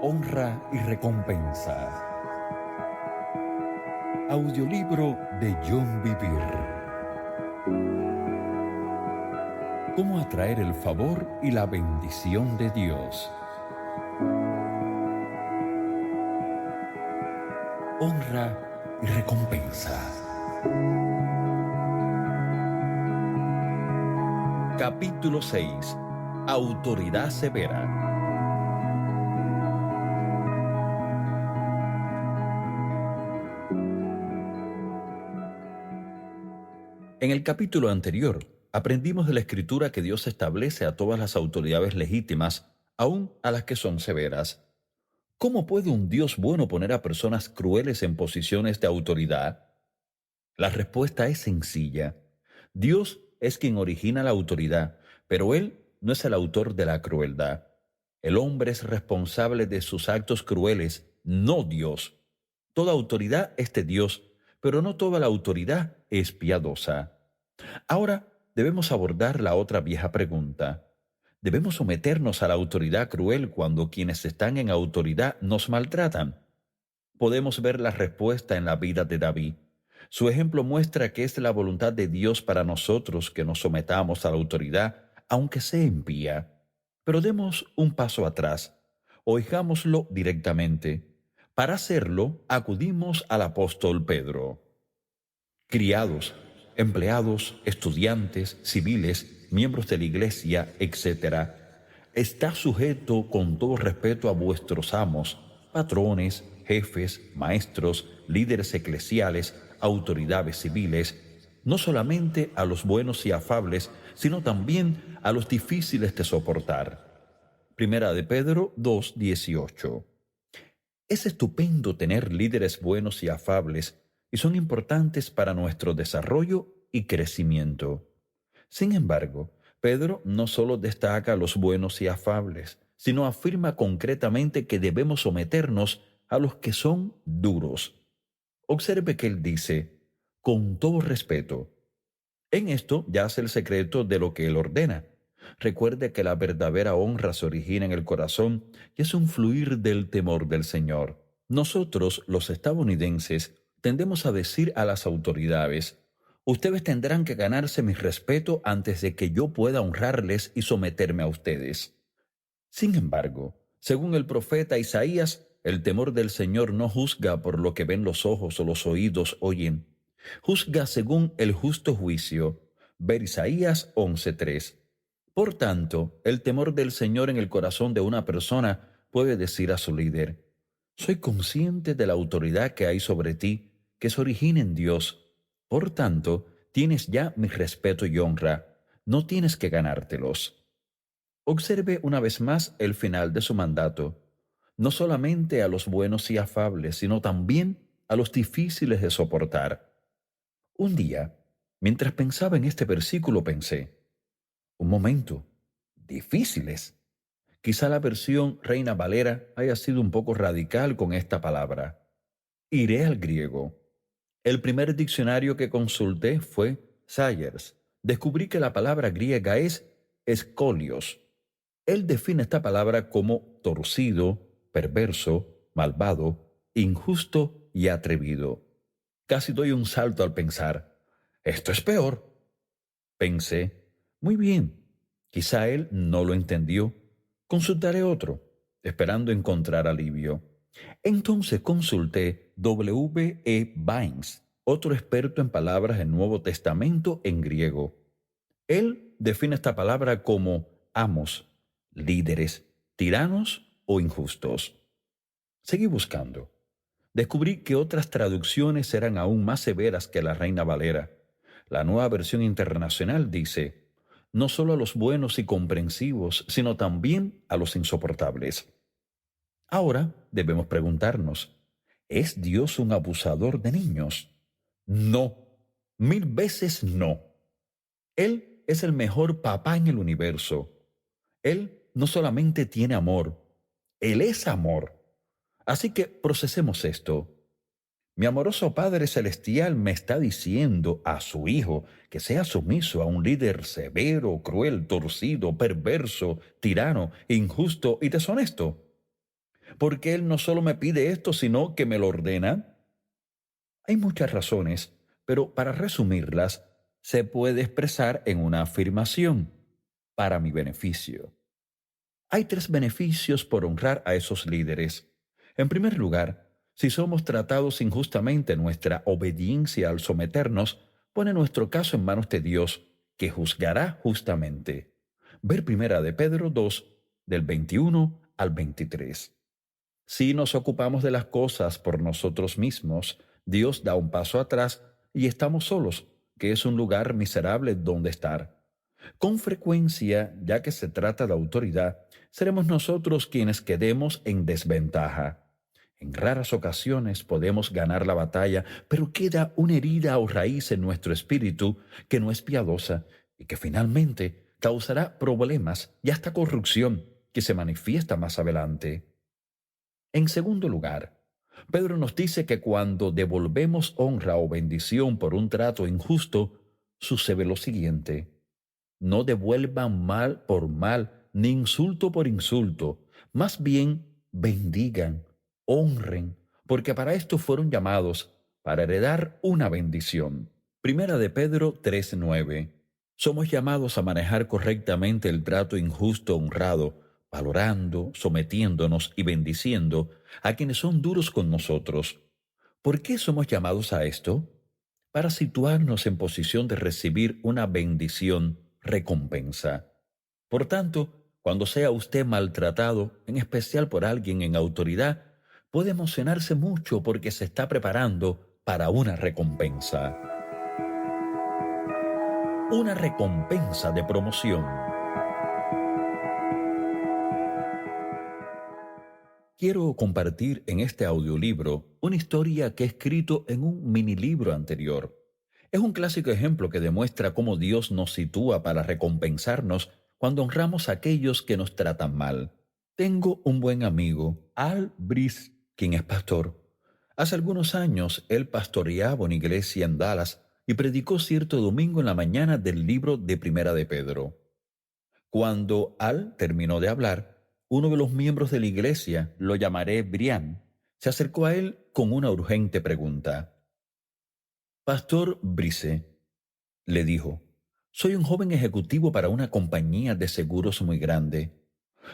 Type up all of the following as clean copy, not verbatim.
Honra y recompensa. Audiolibro de John Bevere. ¿Cómo atraer el favor y la bendición de Dios? Honra y recompensa. Capítulo 6. Autoridad severa. En el capítulo anterior, aprendimos de la Escritura que Dios establece a todas las autoridades legítimas, aun a las que son severas. ¿Cómo puede un Dios bueno poner a personas crueles en posiciones de autoridad? La respuesta es sencilla. Dios es quien origina la autoridad, pero Él no es el autor de la crueldad. El hombre es responsable de sus actos crueles, no Dios. Toda autoridad es de Dios, pero no toda la autoridad es piadosa. Ahora debemos abordar la otra vieja pregunta. ¿Debemos someternos a la autoridad cruel cuando quienes están en autoridad nos maltratan? Podemos ver la respuesta en la vida de David. Su ejemplo muestra que es la voluntad de Dios para nosotros que nos sometamos a la autoridad, aunque sea impía. Pero demos un paso atrás. Oigámoslo directamente. Para hacerlo, acudimos al apóstol Pedro. Criados, empleados, estudiantes, civiles, miembros de la iglesia, etc. Está sujeto con todo respeto a vuestros amos, patrones, jefes, maestros, líderes eclesiales, autoridades civiles, no solamente a los buenos y afables, sino también a los difíciles de soportar. Primera de Pedro 2:18. Es estupendo tener líderes buenos y afables, y son importantes para nuestro desarrollo y crecimiento. Sin embargo, Pedro no solo destaca a los buenos y afables, sino afirma concretamente que debemos someternos a los que son duros. Observe que él dice, con todo respeto. En esto yace el secreto de lo que él ordena. Recuerde que la verdadera honra se origina en el corazón y es un fluir del temor del Señor. Nosotros, los estadounidenses, tendemos a decir a las autoridades, ustedes tendrán que ganarse mi respeto antes de que yo pueda honrarles y someterme a ustedes. Sin embargo, según el profeta Isaías, el temor del Señor no juzga por lo que ven los ojos o los oídos oyen. Juzga según el justo juicio. Ver Isaías 11:3. Por tanto, el temor del Señor en el corazón de una persona puede decir a su líder, soy consciente de la autoridad que hay sobre ti, que se origina en Dios. Por tanto, tienes ya mi respeto y honra. No tienes que ganártelos. Observe una vez más el final de su mandato. No solamente a los buenos y afables, sino también a los difíciles de soportar. Un día, mientras pensaba en este versículo, pensé, un momento, difíciles. Quizá la versión Reina Valera haya sido un poco radical con esta palabra. Iré al griego. El primer diccionario que consulté fue Sayers. Descubrí que la palabra griega es escolios. Él define esta palabra como torcido, perverso, malvado, injusto y atrevido. Casi doy un salto al pensar, esto es peor. Pensé, muy bien, quizá él no lo entendió. Consultaré otro, esperando encontrar alivio. Entonces consulté W. E. Vines, otro experto en palabras del Nuevo Testamento en griego. Él define esta palabra como amos, líderes, tiranos o injustos. Seguí buscando. Descubrí que otras traducciones eran aún más severas que la Reina Valera. La Nueva Versión Internacional dice, no solo a los buenos y comprensivos, sino también a los insoportables. Ahora debemos preguntarnos, ¿es Dios un abusador de niños? No, 1000 veces no. Él es el mejor papá en el universo. Él no solamente tiene amor, Él es amor. Así que procesemos esto. Mi amoroso Padre Celestial me está diciendo a su Hijo que sea sumiso a un líder severo, cruel, torcido, perverso, tirano, injusto y deshonesto. porque Él no solo me pide esto, sino que me lo ordena? Hay muchas razones, pero para resumirlas, se puede expresar en una afirmación: para mi beneficio. Hay tres beneficios por honrar a esos líderes. En primer lugar, si somos tratados injustamente, nuestra obediencia al someternos pone nuestro caso en manos de Dios, que juzgará justamente. Ver Primera de Pedro 2, del 21 al 23. Si nos ocupamos de las cosas por nosotros mismos, Dios da un paso atrás y estamos solos, que es un lugar miserable donde estar. Con frecuencia, ya que se trata de autoridad, seremos nosotros quienes quedemos en desventaja. En raras ocasiones podemos ganar la batalla, pero queda una herida o raíz en nuestro espíritu que no es piadosa y que finalmente causará problemas y hasta corrupción que se manifiesta más adelante. En segundo lugar, Pedro nos dice que cuando devolvemos honra o bendición por un trato injusto, sucede lo siguiente: no devuelvan mal por mal, ni insulto por insulto. Más bien, bendigan, honren, porque para esto fueron llamados, para heredar una bendición. Primera de Pedro 3:9. Somos llamados a manejar correctamente el trato injusto honrado, valorando, sometiéndonos y bendiciendo a quienes son duros con nosotros. ¿Por qué somos llamados a esto? Para situarnos en posición de recibir una bendición, recompensa. Por tanto, cuando sea usted maltratado, en especial por alguien en autoridad, puede emocionarse mucho porque se está preparando para una recompensa. Una recompensa de promoción. Quiero compartir en este audiolibro una historia que he escrito en un mini libro anterior. Es un clásico ejemplo que demuestra cómo Dios nos sitúa para recompensarnos cuando honramos a aquellos que nos tratan mal. Tengo un buen amigo, Al Brice, quien es pastor. Hace algunos años él pastoreaba una iglesia en Dallas y predicó cierto domingo en la mañana del libro de Primera de Pedro. Cuando Al terminó de hablar, uno de los miembros de la iglesia, lo llamaré Brian, se acercó a él con una urgente pregunta. Pastor Brice, le dijo, soy un joven ejecutivo para una compañía de seguros muy grande.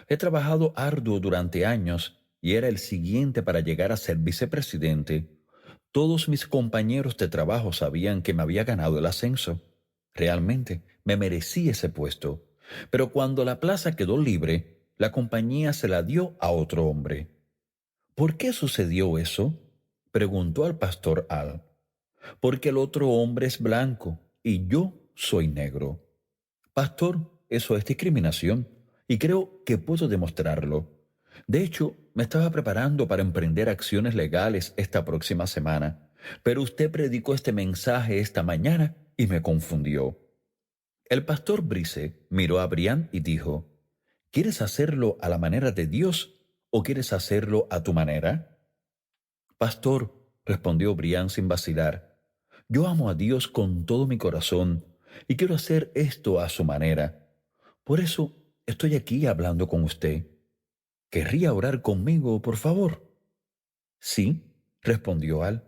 He trabajado arduo durante años y era el siguiente para llegar a ser vicepresidente. Todos mis compañeros de trabajo sabían que me había ganado el ascenso. Realmente me merecí ese puesto. Pero cuando la plaza quedó libre, la compañía se la dio a otro hombre. ¿Por qué sucedió eso?, preguntó al pastor Al. Porque el otro hombre es blanco y yo soy negro. Pastor, eso es discriminación y creo que puedo demostrarlo. De hecho, me estaba preparando para emprender acciones legales esta próxima semana, pero usted predicó este mensaje esta mañana y me confundió. El pastor Brice miró a Brian y dijo, ¿quieres hacerlo a la manera de Dios o quieres hacerlo a tu manera? Pastor, respondió Brian sin vacilar, yo amo a Dios con todo mi corazón y quiero hacer esto a su manera. Por eso estoy aquí hablando con usted. ¿Querría orar conmigo, por favor? Sí, respondió Al.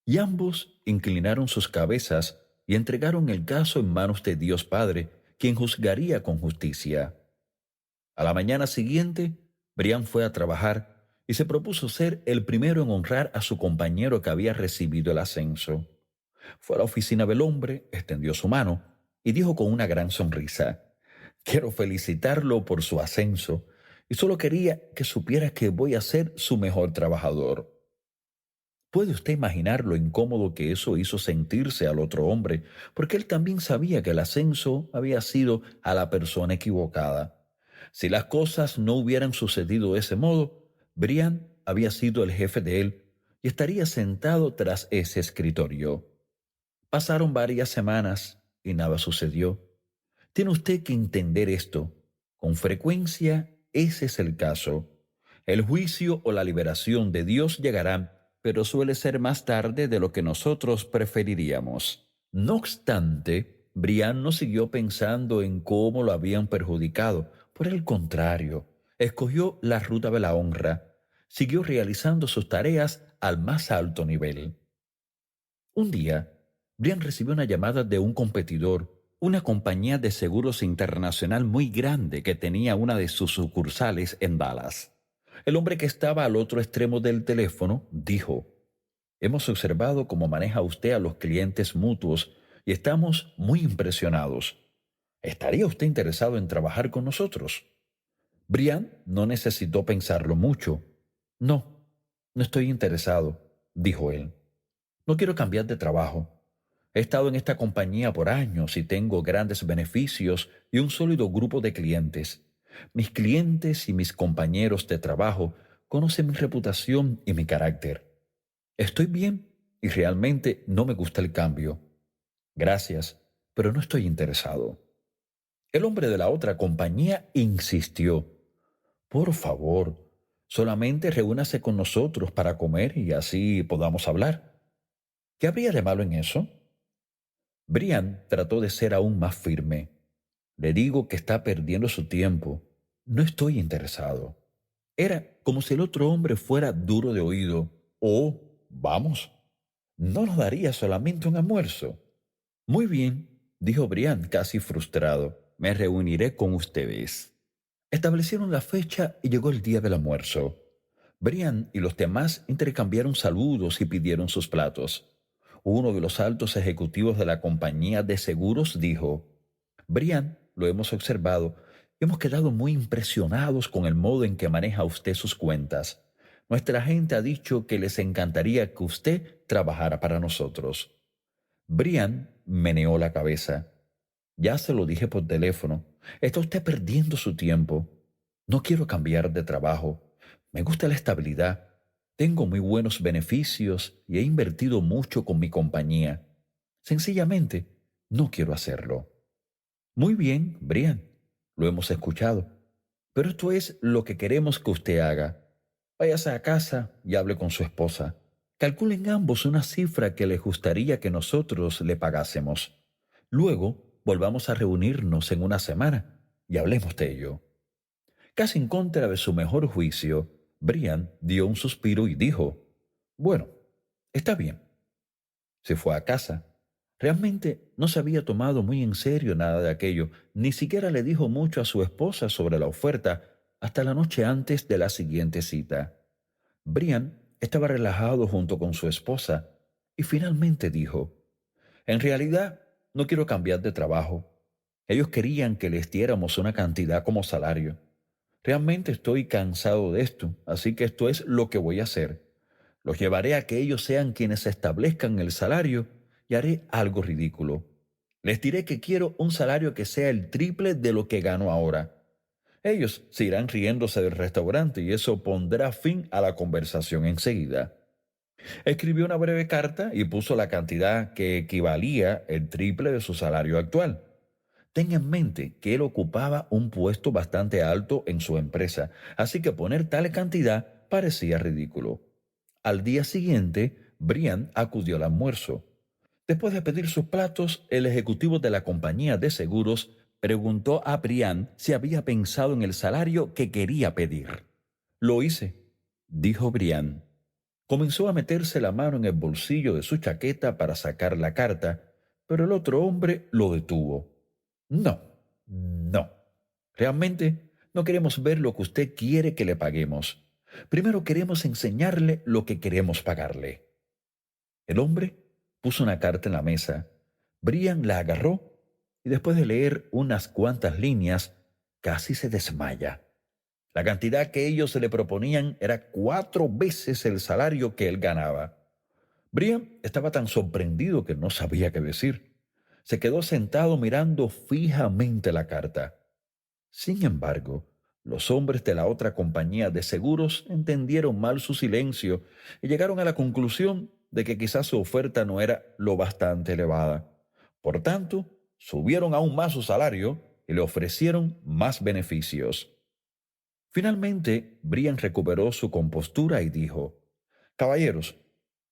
Y ambos inclinaron sus cabezas y entregaron el caso en manos de Dios Padre, quien juzgaría con justicia. A la mañana siguiente, Brian fue a trabajar y se propuso ser el primero en honrar a su compañero que había recibido el ascenso. Fue a la oficina del hombre, extendió su mano y dijo con una gran sonrisa, quiero felicitarlo por su ascenso y solo quería que supiera que voy a ser su mejor trabajador. ¿Puede usted imaginar lo incómodo que eso hizo sentirse al otro hombre? Porque él también sabía que el ascenso había sido a la persona equivocada. Si las cosas no hubieran sucedido de ese modo, Brian había sido el jefe de él y estaría sentado tras ese escritorio. Pasaron varias semanas y nada sucedió. Tiene usted que entender esto. Con frecuencia, ese es el caso. El juicio o la liberación de Dios llegarán, pero suele ser más tarde de lo que nosotros preferiríamos. No obstante, Brian no siguió pensando en cómo lo habían perjudicado. Por el contrario, escogió la ruta de la honra. siguió realizando sus tareas al más alto nivel. Un día, Brian recibió una llamada de un competidor, una compañía de seguros internacional muy grande que tenía una de sus sucursales en Dallas. El hombre que estaba al otro extremo del teléfono dijo: Hemos observado cómo maneja usted a los clientes mutuos y estamos muy impresionados. ¿Estaría usted interesado en trabajar con nosotros? Brian no necesitó pensarlo mucho. No, no estoy interesado, dijo él. No quiero cambiar de trabajo. He estado en esta compañía por años y tengo grandes beneficios y un sólido grupo de clientes. Mis clientes y mis compañeros de trabajo conocen mi reputación y mi carácter. Estoy bien y realmente no me gusta el cambio. Gracias, pero no estoy interesado. El hombre de la otra compañía insistió. Por favor, solamente reúnase con nosotros para comer y así podamos hablar. ¿Qué habría de malo en eso? Brian trató de ser aún más firme. Le digo que está perdiendo su tiempo. No estoy interesado. Era como si el otro hombre fuera duro de oído. Oh, vamos. ¿No nos daría solamente un almuerzo? Muy bien, dijo Brian casi frustrado. Me reuniré con ustedes. Establecieron la fecha y llegó el día del almuerzo. Brian y los demás intercambiaron saludos y pidieron sus platos. Uno de los altos ejecutivos de la compañía de seguros dijo: Brian, lo hemos observado. Hemos quedado muy impresionados con el modo en que maneja usted sus cuentas. Nuestra gente ha dicho que les encantaría que usted trabajara para nosotros. Brian meneó la cabeza. Ya se lo dije por teléfono. Está usted perdiendo su tiempo. No quiero cambiar de trabajo. Me gusta la estabilidad. Tengo muy buenos beneficios y he invertido mucho con mi compañía. Sencillamente, no quiero hacerlo. Muy bien, Brian. Lo hemos escuchado. Pero esto es lo que queremos que usted haga. Váyase a casa y hable con su esposa. Calculen ambos una cifra que les gustaría que nosotros le pagásemos. Luego, volvamos a reunirnos en una semana y hablemos de ello. Casi en contra de su mejor juicio, Brian dio un suspiro y dijo: Bueno, está bien. Se fue a casa. Realmente no se había tomado muy en serio nada de aquello, ni siquiera le dijo mucho a su esposa sobre la oferta hasta la noche antes de la siguiente cita. Brian estaba relajado junto con su esposa y finalmente dijo: En realidad, no quiero cambiar de trabajo. Ellos querían que les diéramos una cantidad como salario. Realmente estoy cansado de esto, así que esto es lo que voy a hacer. Los llevaré a que ellos sean quienes establezcan el salario y haré algo ridículo. Les diré que quiero un salario que sea el triple de lo que gano ahora. Ellos se irán riéndose del restaurante y eso pondrá fin a la conversación enseguida. Escribió una breve carta y puso la cantidad que equivalía el triple de su salario actual. Ten en mente que él ocupaba un puesto bastante alto en su empresa, así que poner tal cantidad parecía ridículo. Al día siguiente, Brian acudió al almuerzo. Después de pedir sus platos, el ejecutivo de la compañía de seguros preguntó a Brian si había pensado en el salario que quería pedir. Lo hice, dijo Brian. Comenzó a meterse la mano en el bolsillo de su chaqueta para sacar la carta, pero el otro hombre lo detuvo. No, no. Realmente no queremos ver lo que usted quiere que le paguemos. Primero queremos enseñarle lo que queremos pagarle. El hombre puso una carta en la mesa. Brian la agarró y después de leer unas cuantas líneas, casi se desmaya. La cantidad que ellos le proponían era 4 veces el salario que él ganaba. Brian estaba tan sorprendido que no sabía qué decir. Se quedó sentado mirando fijamente la carta. Sin embargo, los hombres de la otra compañía de seguros entendieron mal su silencio y llegaron a la conclusión de que quizás su oferta no era lo bastante elevada. Por tanto, subieron aún más su salario y le ofrecieron más beneficios. Finalmente, Brian recuperó su compostura y dijo: Caballeros,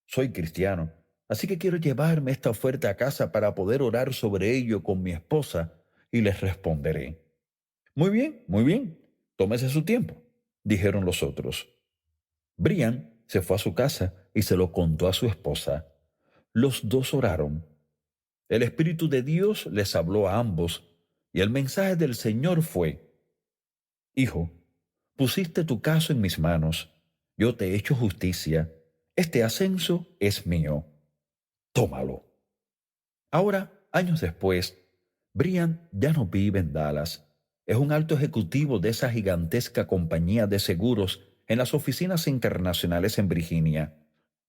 soy cristiano, así que quiero llevarme esta oferta a casa para poder orar sobre ello con mi esposa y les responderé. Muy bien, tómese su tiempo, dijeron los otros. Brian se fue a su casa y se lo contó a su esposa. Los dos oraron. El Espíritu de Dios les habló a ambos, y el mensaje del Señor fue: Hijo, pusiste tu caso en mis manos, yo te he hecho justicia, este ascenso es mío, tómalo. Ahora, años después, Brian ya no vive en Dallas. Es un alto ejecutivo de esa gigantesca compañía de seguros en las oficinas internacionales en Virginia.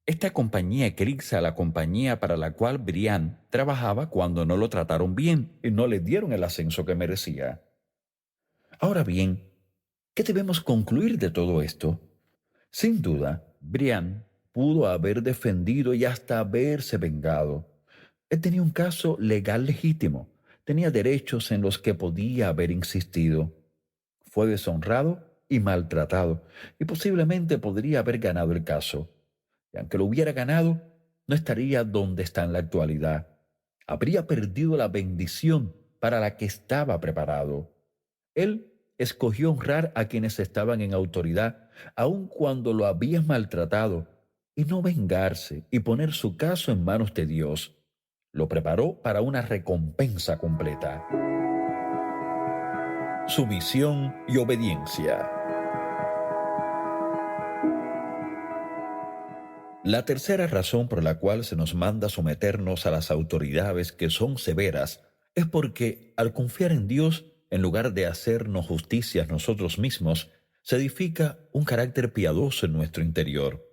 Esta compañía eclipsa a la compañía para la cual Brian trabajaba cuando no lo trataron bien y no le dieron el ascenso que merecía. Ahora bien, ¿qué debemos concluir de todo esto? Sin duda, Brian pudo haber defendido y hasta haberse vengado. Él tenía un caso legal legítimo, tenía derechos en los que podía haber insistido. Fue deshonrado y maltratado, y posiblemente podría haber ganado el caso. Y aunque lo hubiera ganado, no estaría donde está en la actualidad. Habría perdido la bendición para la que estaba preparado. Él escogió honrar a quienes estaban en autoridad, aun cuando lo habían maltratado, y no vengarse y poner su caso en manos de Dios. Lo preparó para una recompensa completa. Sumisión y obediencia. La tercera razón por la cual se nos manda someternos a las autoridades que son severas es porque, al confiar en Dios, en lugar de hacernos justicia nosotros mismos, se edifica un carácter piadoso en nuestro interior.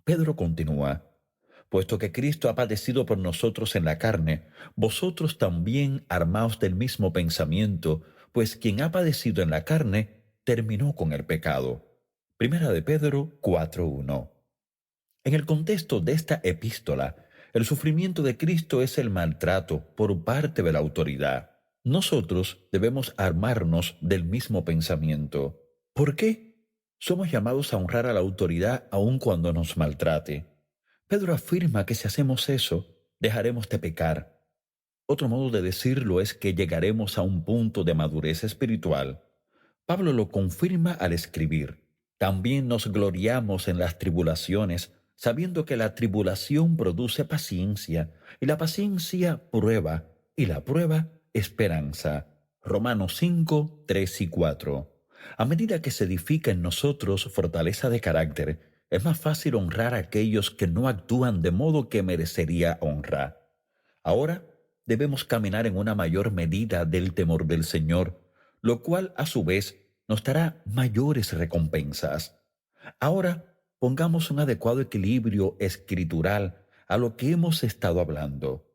Pedro continúa: puesto que Cristo ha padecido por nosotros en la carne, vosotros también armaos del mismo pensamiento, pues quien ha padecido en la carne terminó con el pecado. Primera de Pedro 4:1. En el contexto de esta epístola, el sufrimiento de Cristo es el maltrato por parte de la autoridad. Nosotros debemos armarnos del mismo pensamiento. ¿Por qué? Somos llamados a honrar a la autoridad aun cuando nos maltrate. Pedro afirma que si hacemos eso, dejaremos de pecar. Otro modo de decirlo es que llegaremos a un punto de madurez espiritual. Pablo lo confirma al escribir: también nos gloriamos en las tribulaciones, sabiendo que la tribulación produce paciencia, y la paciencia prueba, y la prueba esperanza. Romanos 5, 3 y 4. A medida que se edifica en nosotros fortaleza de carácter, es más fácil honrar a aquellos que no actúan de modo que merecería honra. Ahora debemos caminar en una mayor medida del temor del Señor, lo cual a su vez nos dará mayores recompensas. Ahora pongamos un adecuado equilibrio escritural a lo que hemos estado hablando.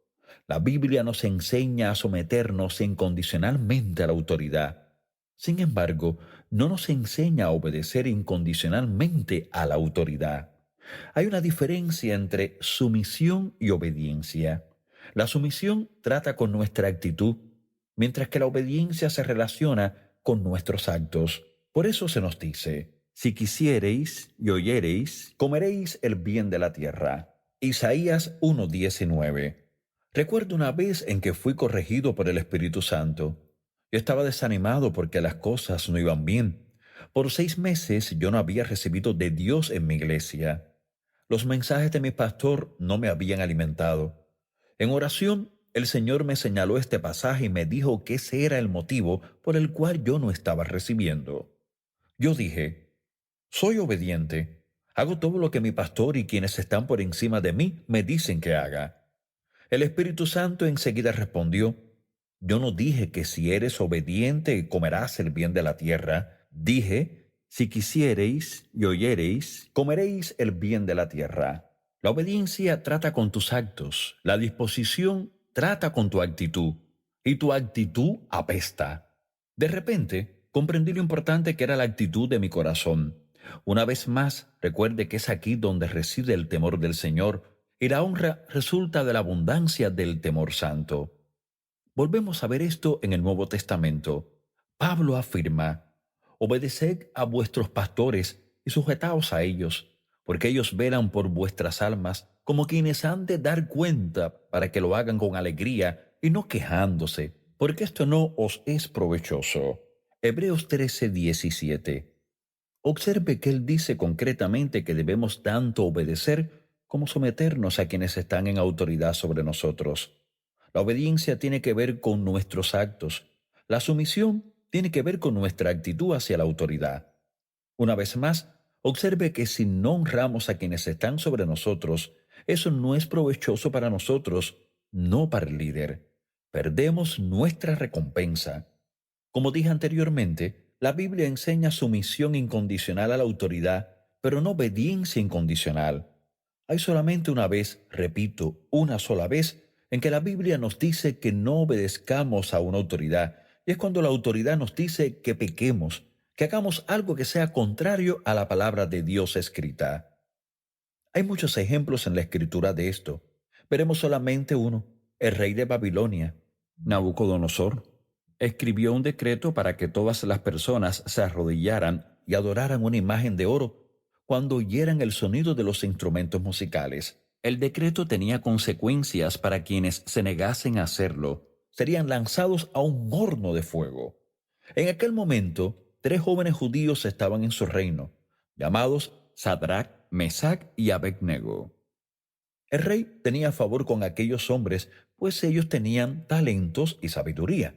La Biblia nos enseña a someternos incondicionalmente a la autoridad. Sin embargo, no nos enseña a obedecer incondicionalmente a la autoridad. Hay una diferencia entre sumisión y obediencia. La sumisión trata con nuestra actitud, mientras que la obediencia se relaciona con nuestros actos. Por eso se nos dice: si quisiereis y oyereis, comeréis el bien de la tierra. Isaías 1:19. Recuerdo una vez en que fui corregido por el Espíritu Santo. Yo estaba desanimado porque las cosas no iban bien. Por 6 meses yo no había recibido de Dios en mi iglesia. Los mensajes de mi pastor no me habían alimentado. En oración, el Señor me señaló este pasaje y me dijo que ese era el motivo por el cual yo no estaba recibiendo. Yo dije: soy obediente. Hago todo lo que mi pastor y quienes están por encima de mí me dicen que haga. El Espíritu Santo enseguida respondió: yo no dije que si eres obediente comerás el bien de la tierra. Dije: si quisiereis y oyereis, comeréis el bien de la tierra. La obediencia trata con tus actos, la disposición trata con tu actitud, y tu actitud apesta. De repente, comprendí lo importante que era la actitud de mi corazón. Una vez más, recuerde que es aquí donde reside el temor del Señor, y la honra resulta de la abundancia del temor santo. Volvemos a ver esto en el Nuevo Testamento. Pablo afirma: obedeced a vuestros pastores y sujetaos a ellos, porque ellos velan por vuestras almas como quienes han de dar cuenta, para que lo hagan con alegría y no quejándose, porque esto no os es provechoso. Hebreos 13:17. Observe que él dice concretamente que debemos tanto obedecer como someternos a quienes están en autoridad sobre nosotros. La obediencia tiene que ver con nuestros actos. La sumisión tiene que ver con nuestra actitud hacia la autoridad. Una vez más, observe que si no honramos a quienes están sobre nosotros, eso no es provechoso para nosotros, no para el líder. Perdemos nuestra recompensa. Como dije anteriormente, la Biblia enseña sumisión incondicional a la autoridad, pero no obediencia incondicional. Hay solamente una vez, repito, una sola vez, en que la Biblia nos dice que no obedezcamos a una autoridad, y es cuando la autoridad nos dice que pequemos, que hagamos algo que sea contrario a la palabra de Dios escrita. Hay muchos ejemplos en la escritura de esto. Veremos solamente uno. El rey de Babilonia, Nabucodonosor, escribió un decreto para que todas las personas se arrodillaran y adoraran una imagen de oro cuando oyeran el sonido de los instrumentos musicales. El decreto tenía consecuencias para quienes se negasen a hacerlo. Serían lanzados a un horno de fuego. En aquel momento, 3 jóvenes judíos estaban en su reino, llamados Sadrach, Mesach y Abednego. El rey tenía favor con aquellos hombres, pues ellos tenían talentos y sabiduría.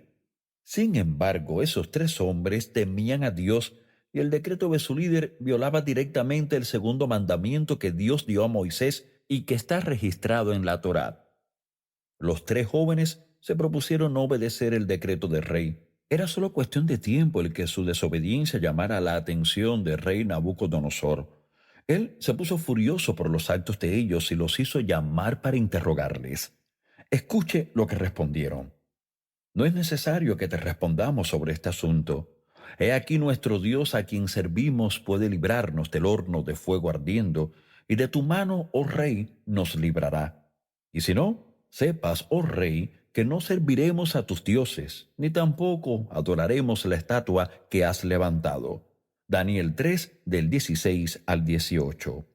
Sin embargo, esos 3 hombres temían a Dios y el decreto de su líder violaba directamente el segundo mandamiento que Dios dio a Moisés y que está registrado en la Torá. Los 3 jóvenes se propusieron no obedecer el decreto del rey. Era solo cuestión de tiempo el que su desobediencia llamara la atención del rey Nabucodonosor. Él se puso furioso por los actos de ellos y los hizo llamar para interrogarles. Escuche lo que respondieron. No es necesario que te respondamos sobre este asunto. He aquí nuestro Dios a quien servimos puede librarnos del horno de fuego ardiendo, y de tu mano, oh rey, nos librará. Y si no, sepas, oh rey, que no serviremos a tus dioses, ni tampoco adoraremos la estatua que has levantado. Daniel 3, del 16 al 18.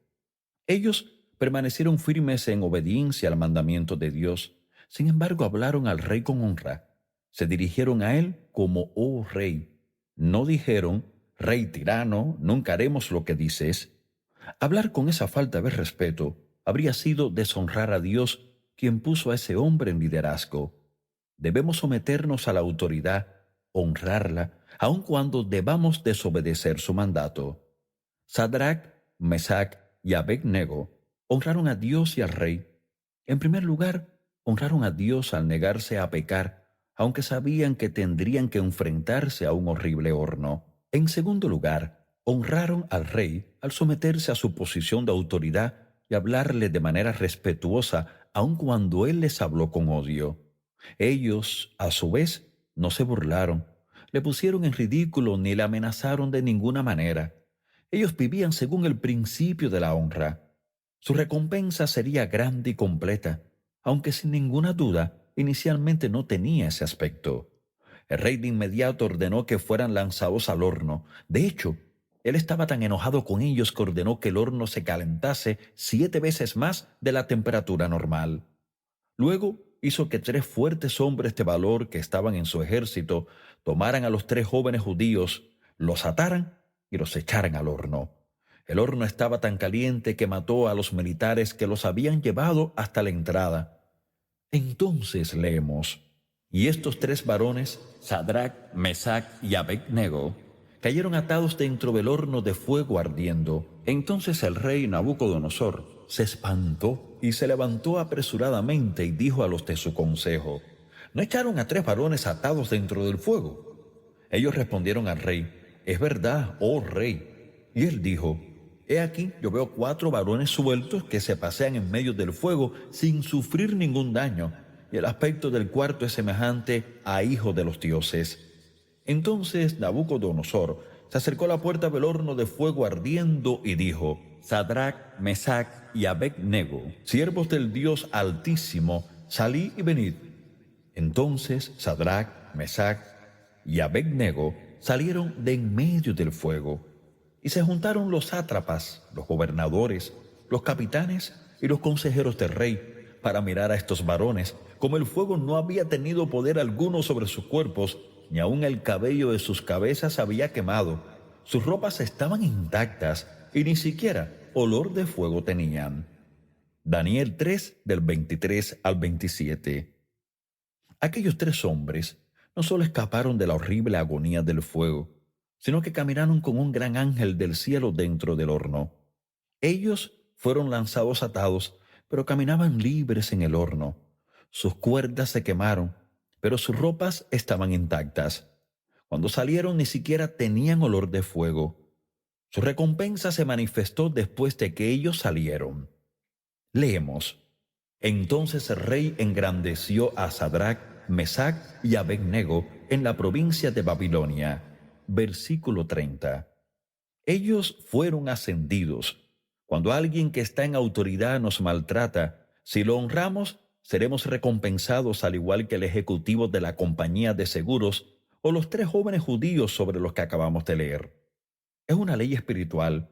Ellos permanecieron firmes en obediencia al mandamiento de Dios. Sin embargo, hablaron al rey con honra. Se dirigieron a él como oh rey. No dijeron, rey tirano, nunca haremos lo que dices. Hablar con esa falta de respeto habría sido deshonrar a Dios, quien puso a ese hombre en liderazgo. Debemos someternos a la autoridad, honrarla, aun cuando debamos desobedecer su mandato. Sadrach, Mesach y Abednego honraron a Dios y al rey. En primer lugar, honraron a Dios al negarse a pecar, aunque sabían que tendrían que enfrentarse a un horrible horno. En segundo lugar, honraron al rey al someterse a su posición de autoridad y hablarle de manera respetuosa, aun cuando él les habló con odio. Ellos, a su vez, no se burlaron, le pusieron en ridículo ni le amenazaron de ninguna manera. Ellos vivían según el principio de la honra. Su recompensa sería grande y completa, aunque sin ninguna duda inicialmente no tenía ese aspecto. El rey de inmediato ordenó que fueran lanzados al horno. De hecho, él estaba tan enojado con ellos que ordenó que el horno se calentase 7 veces más de la temperatura normal. Luego hizo que 3 fuertes hombres de valor que estaban en su ejército tomaran a los 3 jóvenes judíos, los ataran y los echaran al horno. El horno estaba tan caliente que mató a los militares que los habían llevado hasta la entrada. Entonces leemos, y estos 3 varones, Sadrach, Mesach y Abednego, cayeron atados dentro del horno de fuego ardiendo. Entonces el rey Nabucodonosor se espantó y se levantó apresuradamente y dijo a los de su consejo, ¿no echaron a 3 varones atados dentro del fuego? Ellos respondieron al rey, es verdad, oh rey. Y él dijo, he aquí, yo veo 4 varones sueltos que se pasean en medio del fuego sin sufrir ningún daño, y el aspecto del cuarto es semejante a hijo de los dioses. Entonces Nabucodonosor se acercó a la puerta del horno de fuego ardiendo y dijo, Sadrach, Mesach y Abednego, siervos del Dios Altísimo, salid y venid. Entonces Sadrach, Mesach y Abednego salieron de en medio del fuego, y se juntaron los sátrapas, los gobernadores, los capitanes y los consejeros del rey para mirar a estos varones, como el fuego no había tenido poder alguno sobre sus cuerpos, ni aun el cabello de sus cabezas había quemado, sus ropas estaban intactas y ni siquiera olor de fuego tenían. Daniel 3 del 23 al 27. Aquellos tres hombres no solo escaparon de la horrible agonía del fuego, sino que caminaron con un gran ángel del cielo dentro del horno. Ellos fueron lanzados atados, pero caminaban libres en el horno. Sus cuerdas se quemaron, pero sus ropas estaban intactas. Cuando salieron ni siquiera tenían olor de fuego. Su recompensa se manifestó después de que ellos salieron. Leemos. Entonces el rey engrandeció a Sadrach, Mesach y Abed-Nego en la provincia de Babilonia. Versículo 30. Ellos fueron ascendidos. Cuando alguien que está en autoridad nos maltrata, si lo honramos, seremos recompensados al igual que el ejecutivo de la compañía de seguros o los tres jóvenes judíos sobre los que acabamos de leer. Es una ley espiritual.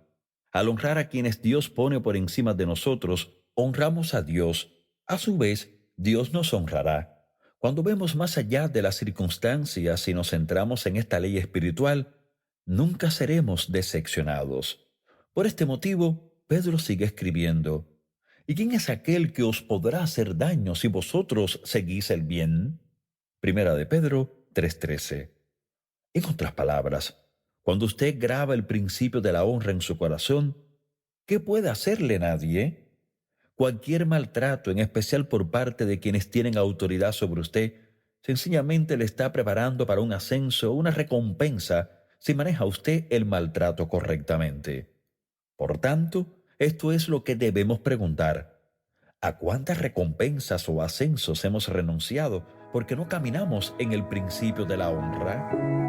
Al honrar a quienes Dios pone por encima de nosotros, honramos a Dios. A su vez, Dios nos honrará. Cuando vemos más allá de las circunstancias y nos centramos en esta ley espiritual, nunca seremos decepcionados. Por este motivo, Pedro sigue escribiendo. ¿Y quién es aquel que os podrá hacer daño si vosotros seguís el bien? Primera de Pedro 3:13. En otras palabras, cuando usted graba el principio de la honra en su corazón, ¿qué puede hacerle nadie? Cualquier maltrato, en especial por parte de quienes tienen autoridad sobre usted, sencillamente le está preparando para un ascenso o una recompensa si maneja usted el maltrato correctamente. Por tanto, esto es lo que debemos preguntar. ¿A cuántas recompensas o ascensos hemos renunciado porque no caminamos en el principio de la honra?